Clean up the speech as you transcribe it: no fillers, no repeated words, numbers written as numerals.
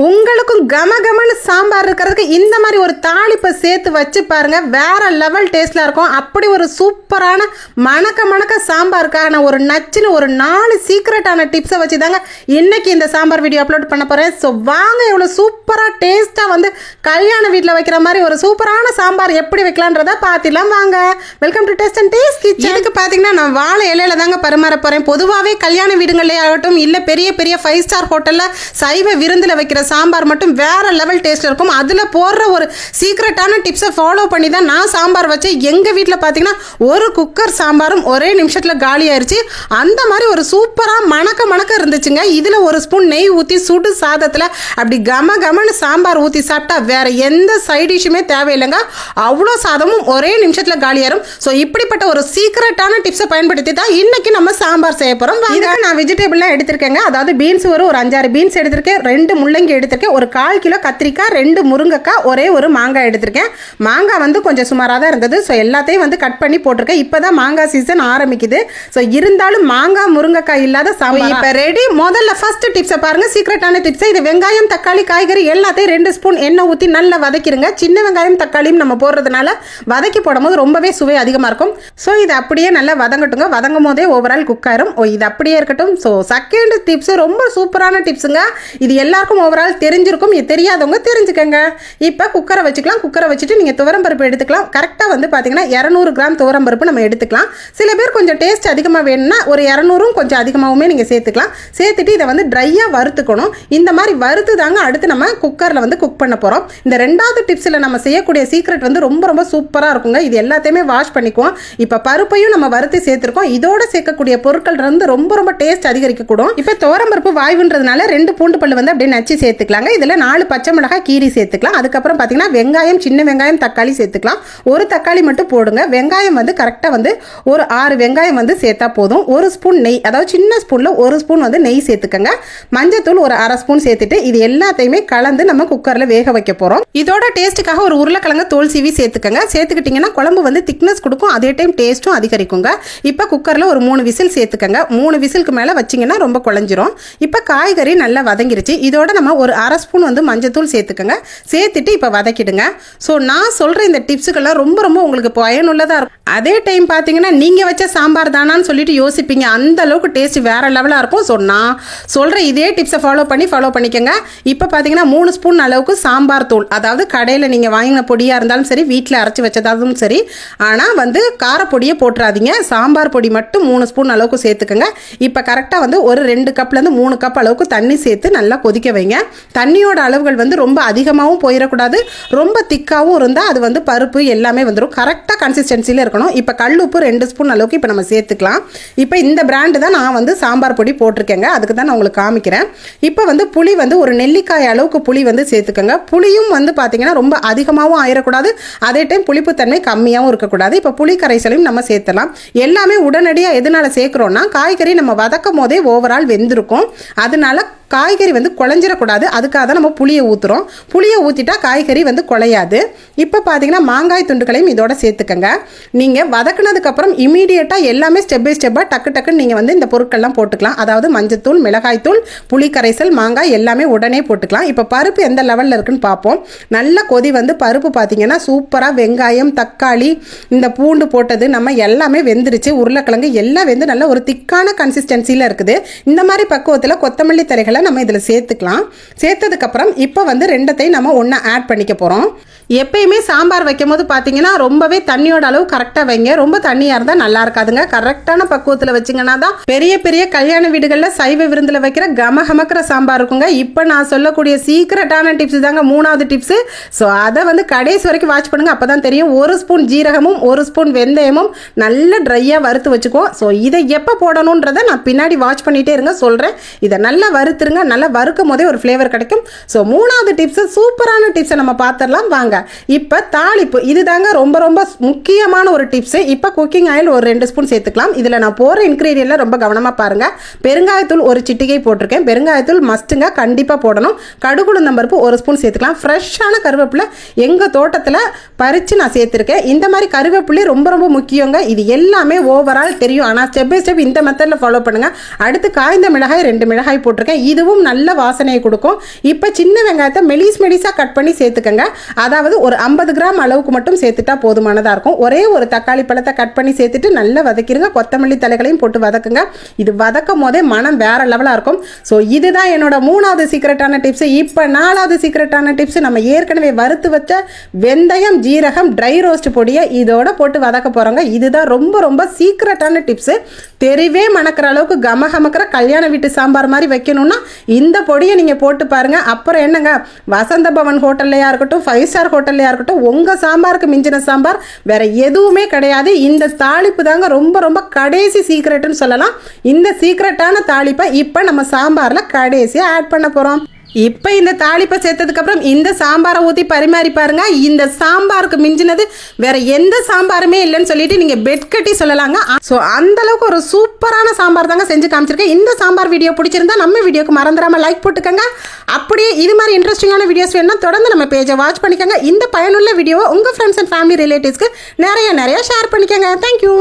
உங்களுக்கும் கமகமன்னு சாம்பார் இருக்கிறதுக்கு இந்த மாதிரி ஒரு தாளிப்பை சேர்த்து வச்சு பாருங்க, வேற லெவல் டேஸ்ட்ல இருக்கும். அப்படி ஒரு சூப்பரான மணக்க சாம்பாருக்கான ஒரு நச்சுன்னு ஒரு 4 சீக்ரெட்டான டிப்ஸை வச்சு தாங்க இன்னைக்கு இந்த சாம்பார் வீடியோ அப்லோட் பண்ண போறேன். ஸோ வாங்க, எவ்வளோ சூப்பராக டேஸ்ட்டாக வந்து கல்யாண வீட்டில் வைக்கிற மாதிரி ஒரு சூப்பரான சாம்பார் எப்படி வைக்கலான்றதை பார்த்துலாம் வாங்க. Welcome to taste and taste kitchen. இதுக்கு பார்த்தீங்கன்னா நான் வாழை இலையில தாங்க பரிமாற போகிறேன். பொதுவாகவே கல்யாண வீடுகளே ஆகட்டும், இல்லை பெரிய பெரிய 5 ஸ்டார் ஹோட்டலில் சைவ விருந்தில் வைக்கிற சாம்பார் மட்டும் வேற லெவல் டேஸ்ட் இருக்கும். அதில் போடுற ஒரு சீக்ரெட்டான டிப்ஸை ஃபாலோ பண்ணி தான் நான் சாம்பார் வச்சேன். எங்கள் வீட்டில் பார்த்தீங்கன்னா ஒரு குக்கர் சாம்பாரும் ஒரே நிமிஷத்தில் காலி ஆயிடுச்சு. அந்த மாதிரி ஒரு சூப்பராக மணக்க இருந்துச்சுங்க. இதில் ஒரு ஸ்பூன் நெய் ஊற்றி சுடு சாதத்தில் அப்படி கமன்னு சாம்பார் ஊற்றி சாப்பிட்டா வேற எந்த சைட் டிஷ்ஷுமே தேவையில்லைங்க. அவ்வளோ சாதமும் ஒரே நிமிஷத்தில் காலியாயிரும். ஸோ இப்படிப்பட்ட ஒரு சீக்ரெட்டான டிப்ஸை பயன்படுத்தி தான் இன்னைக்கு நம்ம சாம்பார் செய்ய போகிறோம். இதுக்கு நான் வெஜிடபிள்லாம் எடுத்திருக்கேங்க. அதாவது பீன்ஸ் ஒரு 5-6 பீன்ஸ் எடுத்திருக்கேன், 2 முள்ளங்கி எடுத்திருக்கேன், ஒரு 1/4 கிலோ கத்திரிக்காய், 2 முருங்கைக்காய், ஒரே ஒரு மாங்காய் எடுத்திருக்கேன். மாங்காய் வந்து கொஞ்சம் சுமாராக தான் இருந்தது. ஸோ எல்லாத்தையும் வந்து கட் பண்ணி போட்டிருக்கேன். இப்போ தான் மாங்காய் சீசன் ஆரம்பிக்குது. ஸோ இருந்தாலும் மாங்காய் முருங்கைக்காய் இல்லாத சாம்பார் இப்போ ரெடி. முதல்ல ஃபர்ஸ்ட் டிப்ஸை பாருங்க, சீக்ரெட்டான டிப்ஸ். இது வெங்காயம் தக்காளி காய்கறி எல்லாத்தையும் 2 ஸ்பூன் எண்ணெய் ஊற்றி நல்லா வதக்கிடுங்க. சின்ன வெங்காயம் தக்காளியும் நம்ம போடுறதுனால வதக்கி போடும்போது ரொம்பவே சுவை அதிகமாக இருக்கும். ஸோ இது அப்படியே நல்லா வதங்கட்டுங்க. வதங்கும் போதே ஓவரால் குக் ஆயிரும். இது அப்படியே இருக்கட்டும். ஸோ செகண்ட் டிப்ஸ் ரொம்ப சூப்பரான டிப்ஸுங்க. இது எல்லாருக்கும் ஓவரால் தெரிஞ்சிருக்கும். இது தெரியாதவங்க தெரிஞ்சுக்கங்க. இப்போ குக்கரை வச்சுக்கலாம். குக்கரை வச்சுட்டு நீங்கள் துவரம்பருப்பு எடுத்துக்கலாம். கரெக்டாக வந்து பார்த்தீங்கன்னா 200 கிராம் துவரம்பருப்பு நம்ம எடுத்துக்கலாம். சில பேர் கொஞ்சம் டேஸ்ட் அதிகமாக வேணும்னா ஒரு 200 கொஞ்சம் அதிகமாகவுமே நீங்கள் சேர்த்துக்கலாம். சேர்த்துட்டு இதை வந்து ட்ரையாக வறுத்துக்கணும். இந்த மாதிரி வறுத்து தாங்க அடுத்து நம்ம குக்கரில் வந்து குக் பண்ண போகிறோம். இந்த 2வது டிப்ஸில் நம்ம செய்யக்கூடிய சீக்ரெட் வந்து ரொம்ப சூப்பராக இருக்குங்க. இது எல்லாத்தையுமே வாஷ் பண்ணிக்குவோம். இப்போ பருப்பையும் நம்ம வறுத்து சேர்த்துருக்கோம். இதோட சேர்க்கக்கூடிய பொருட்கள் வந்து ரொம்ப டேஸ்ட் அதிகரிக்கக்கூடும். இப்போ துவரம்பருப்பு வாய்வுன்றதுனால 2 பூண்டு பல்லு வந்து அப்படியே நச்சு சேர்த்துக்கலாங்க. இதில் 4 பச்சை மிளகாய் கீரி சேர்த்துக்கலாம். அதுக்கப்புறம் பார்த்தீங்கன்னா வெங்காயம், சின்ன வெங்காயம், தக்காளி சேர்த்துக்கலாம். ஒரு தக்காளி மட்டும் போடுங்க. வெங்காயம் வந்து கரெக்டாக வந்து ஒரு 6 வெங்காயம் வந்து சேர்த்தா போதும். 1 ஸ்பூன் நெய், அதாவது சின்ன ஸ்பூனில் 1 ஸ்பூன் வந்து நெய் சேர்த்துக்கங்க. மஞ்சத்தூள் ஒரு 1/2 ஸ்பூன் சேர்த்துட்டு இது எல்லாத்தையுமே கலந்து நம்ம குக்கரில் வேக வைக்க போகிறோம். இதோட டேஸ்ட்டுக்காக ஒரு உருளைக்கிழங்கு தோல் சீவி சேர்த்துக்கங்க. சேர்த்துக்கிட்டிங்கன்னா குழம்பு வந்து திக்னஸ் கொடுக்கும், அதே டைம் டேஸ்ட்டும் அதிகரிக்குங்க. இப்போ குக்கரில் ஒரு 3 விசில் சேர்த்துக்கங்க. 3 விசிலுக்கு மேலே வச்சிங்கன்னா ரொம்ப குழஞ்சிரும். இப்போ காய்கறி நல்லா வதங்கிருச்சு. இதோட நம்ம ஒரு 1/2 ஸ்பூன் வந்து மஞ்சத்தூள் சேர்த்துக்கங்க. சேர்த்துட்டு இப்போ வதக்கிடுங்க. ஸோ நான் சொல்கிற இந்த டிப்ஸுக்கெல்லாம் ரொம்ப உங்களுக்கு பயனுள்ளதாக இருக்கும். அதே டைம் பார்த்தீங்கன்னா நீங்கள் வச்ச சாம்பார் தானான்னு சொல்லிட்டு யோசிப்பீங்க. அந்த அளவுக்கு டேஸ்ட் வேற லெவலாக இருக்கும். ஸோ நான் சொல்கிற இதே டிப்ஸை ஃபாலோ பண்ணிக்கோங்க. இப்போ பார்த்தீங்கன்னா 3 ஸ்பூன் அளவுக்கு சாம்பார் தூள், அதாவது கடையில் நீங்கள் வாங்கின பொடியாக இருந்தாலும் சரி, வீட்டில் அரைச்சி வச்சதாலும் சரி, ஆனால் வந்து காரப்பொடியை போட்டுறாதீங்க. சாம்பார் பொடி மட்டும் 3 ஸ்பூன் அளவுக்கு சேர்த்துக்கங்க. இப்போ கரெக்டாக வந்து ஒரு 2 கப்லேருந்து 3 கப் அளவுக்கு தண்ணி சேர்த்து நல்லா கொதிக்க வைங்க. தண்ணியோட அளவுகள் வந்து ரொம்ப அதிகமாகவும் போயிடக்கூடாது, ரொம்ப திக்காகவும் இருந்தால் அது வந்து பருப்பு எல்லாமே வந்துடும். கரெக்டாக கன்சிஸ்டன்சியில் இருக்கணும். இப்போ கல் உப்பு 2 ஸ்பூன் அளவுக்கு இப்போ நம்ம சேர்த்துக்கலாம். இப்போ இந்த பிராண்டு தான் நான் வந்து சாம்பார் பொடி போட்டிருக்கேங்க. அதுக்கு தான் நான் உங்களுக்கு காமிக்கிறேன். இப்போ வந்து புளி வந்து ஒரு நெல்லிக்காய் அளவுக்கு புளி வந்து சேர்த்துக்கோங்க. புளியும் வந்து பார்த்தீங்கன்னா ரொம்ப அதிகமாகவும் ஆயிடக்கூடாது, அதே டைம் புளிப்புத்தன்மை கம்மியாகவும் இருக்கக்கூடாது. இப்போ புளி கரைசலையும் நம்ம சேர்த்தலாம். எல்லாமே உடனடியாக எதனால் சேர்க்குறோன்னா, காய்கறி நம்ம வதக்கும் போதே ஓவரால் வெந்திருக்கும். அதனால காய்கறி வந்து குழஞ்சிடக்கூடாது. அதுக்காக தான் நம்ம புளியை ஊற்றுறோம். புளியை ஊற்றிட்டா காய்கறி வந்து குழையாது. இப்போ பார்த்தீங்கன்னா மாங்காய் துண்டுகளையும் இதோட சேர்த்துக்கங்க. நீங்கள் வதக்குனதுக்கப்புறம் இமீடியட்டாக எல்லாமே ஸ்டெப் பை ஸ்டெப்பாக டக்குன்னு நீங்கள் வந்து இந்த பொருட்கள்லாம் போட்டுக்கலாம். அதாவது மஞ்சத்தூள், மிளகாய்த்தூள், புளி கரைசல், மாங்காய் எல்லாமே உடனே போட்டுக்கலாம். இப்போ பருப்பு எந்த லெவலில் இருக்குன்னு பார்ப்போம். நல்ல கொதி வந்து பருப்பு பார்த்தீங்கன்னா சூப்பராக வெங்காயம், தக்காளி, இந்த பூண்டு போட்டது நம்ம எல்லாமே வெந்துருச்சு. உருளைக்கிழங்கு எல்லாம் வெந்து நல்ல ஒரு திக்கான கன்சிஸ்டன்சியில் இருக்குது. இந்த மாதிரி பக்குவத்தில் கொத்தமல்லி தழைகளை நம்ம இதில் சேர்த்துக்கலாம். சேர்த்ததுக்கப்புறம் இப்போ வந்து 2த்தையும் நம்ம ஒன்றா ஆட் பண்ணிக்க போகிறோம். எப்பயுமே சாம்பார் வைக்கும் போது பார்த்தீங்கன்னா ரொம்பவே தண்ணியோட அளவு கரெக்டாக வைங்க. ரொம்ப தண்ணியாக இருந்தால் நல்லா இருக்காதுங்க. கரெக்டான பக்குவத்தில் வச்சிங்கன்னா தான் பெரிய கல்யாண வீடுகளில் சைவ விருந்தில் வைக்கிற கமகமக்கிற சாம்பார் இருக்குங்க. இப்போ நான் சொல்லக்கூடிய சீக்ரெட்டான டிப்ஸ் தாங்க 3வது டிப்ஸு. ஸோ அதை வந்து கடைசி வரைக்கும் வாட்ச் பண்ணுங்கள். அப்போ தான் தெரியும். 1 ஸ்பூன் ஜீரகமும் 1 ஸ்பூன் வெந்தயமும் நல்ல ட்ரையாக வறுத்து வச்சுக்குவோம். ஸோ இதை எப்போ போடணுன்றதை நான் பின்னாடி வாட்ச் பண்ணிகிட்டே இருங்க, சொல்கிறேன். இதை நல்லா வறுத்துருங்க. நல்லா வறுக்கும் போதே ஒரு ஃப்ளேவர் கிடைக்கும். ஸோ 3வது டிப்ஸு சூப்பரான டிப்ஸை நம்ம பார்த்துடலாம் வாங்க. இப்போ தாளிப்பு இதுதாங்க ரொம்ப முக்கியமான ஒரு டிப்ஸ். இப்போ குக்கிங் ஆயில் ஒரு 2 ஸ்பூன் சேர்த்துக்கலாம். இதில் நான் போகிற இன்க்ரீடியன்ட்லாம் ரொம்ப கவனமாக பாருங்கள். பெருங்காயத்தூள் ஒரு சிட்டிகை போட்டிருக்கேன். பெருங்காயத்தூள் மஸ்ட்டுங்க, கண்டிப்பாக போடணும். கடுகுளுந்தம் பருப்பு 1 ஸ்பூன் சேர்த்துக்கலாம். ஃப்ரெஷ்ஷான கருவேப்பிலை எங்கள் தோட்டத்தில் பறித்து நான் சேர்த்துருக்கேன். இந்த மாதிரி கருவேப்பிலை ரொம்ப முக்கியங்க. இது எல்லாமே ஓவரால் தெரியும், ஆனால் ஸ்டெப் பை ஸ்டெப் இந்த மெத்தடில் ஃபாலோ பண்ணுங்கள். அடுத்து காய்ந்த மிளகாய் 2 மிளகாய் போட்டிருக்கேன். இது இதுவும் நல்ல வாசனையை கொடுக்கும். இப்போ சின்ன வெங்காயத்தை மெலிசாக கட் பண்ணி சேர்த்துக்கங்க. அதாவது ஒரு 50 கிராம் அளவுக்கு மட்டும் சேர்த்துட்டா போதுமானதாக இருக்கும். ஒரே ஒரு தக்காளி பழத்தை கட் பண்ணி சேர்த்துட்டு நல்லா வதக்கிடுங்க. கொத்தமல்லி தலைகளையும் போட்டு வதக்குங்க. இது வதக்கும் போதே மனம் வேற லெவலாக இருக்கும். ஸோ இதுதான் என்னோட 3வது சீக்ரெட்டான டிப்ஸ். இப்போ 4வது சீக்ரெட்டான டிப்ஸ், நம்ம ஏற்கனவே வறுத்து வச்ச வெந்தயம், ஜீரகம், ட்ரை ரோஸ்ட் பொடியை இதோட போட்டு வதக்க போகிறோங்க. இதுதான் ரொம்ப ரொம்ப சீக்ரெட்டான டிப்ஸு. தெருவே மணக்கிற அளவுக்கு கமகமக்கிற கல்யாண வீட்டு சாம்பார் மாதிரி வைக்கணும்னா இந்த பொடியை நீங்கள் போட்டு பாருங்கள். அப்புறம் என்னங்க, வசந்த பவன் ஹோட்டல்லையா இருக்கட்டும், 5 ஸ்டார் ஹோட்டல்லையா இருக்கட்டும், உங்கள் சாம்பாருக்கு மிஞ்சின சாம்பார் வேற எதுவுமே கிடையாது. இந்த தாளிப்பு தாங்க ரொம்ப ரொம்ப கடைசி சீக்ரெட்டுன்னு சொல்லலாம். இந்த சீக்ரெட்டான தாளிப்பை இப்போ நம்ம சாம்பாரில் கடைசியாக ஆட் பண்ண போகிறோம். இப்போ இந்த தாளிப்பை சேர்த்ததுக்கப்புறம் இந்த சாம்பாரை ஊற்றி பரிமாறி பாருங்க. இந்த சாம்பாருக்கு மிஞ்சினது வேற எந்த சாம்பாருமே இல்லைன்னு சொல்லிட்டு நீங்கள் பெட் கட்டி சொல்லலாங்க. ஸோ அந்த அளவுக்கு ஒரு சூப்பரான சாம்பார் தாங்க செஞ்சு காமிச்சிருக்கேன். இந்த சாம்பார் வீடியோ பிடிச்சிருந்தா நம்ம வீடியோக்கு மறந்துடாமல் லைக் போட்டுக்கோங்க. அப்படியே இது மாதிரி இன்ட்ரெஸ்டிங்கான வீடியோஸ் வேணும்னா தொடர்ந்து நம்ம பேஜை வாட்ச் பண்ணிக்கோங்க. இந்த பயனுள்ள வீடியோவை உங்கள் ஃப்ரெண்ட்ஸ் அண்ட் ஃபேமிலி ரிலேட்டிவ்ஸ்க்கு நிறைய ஷேர் பண்ணிக்கோங்க. தேங்க்யூ.